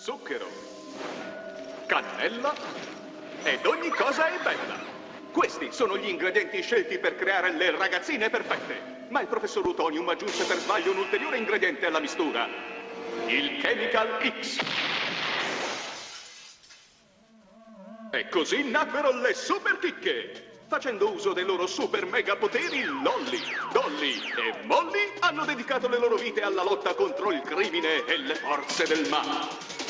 zucchero, cannella ed ogni cosa è bella. Questi sono gli ingredienti scelti per creare le ragazzine perfette. Ma il professor Utonium aggiunse per sbaglio un ulteriore ingrediente alla mistura: il Chemical X. E così nacquero le super chicche. Facendo uso dei loro super mega poteri, Lolly, Dolly e Molly hanno dedicato le loro vite alla lotta contro il crimine e le forze del male.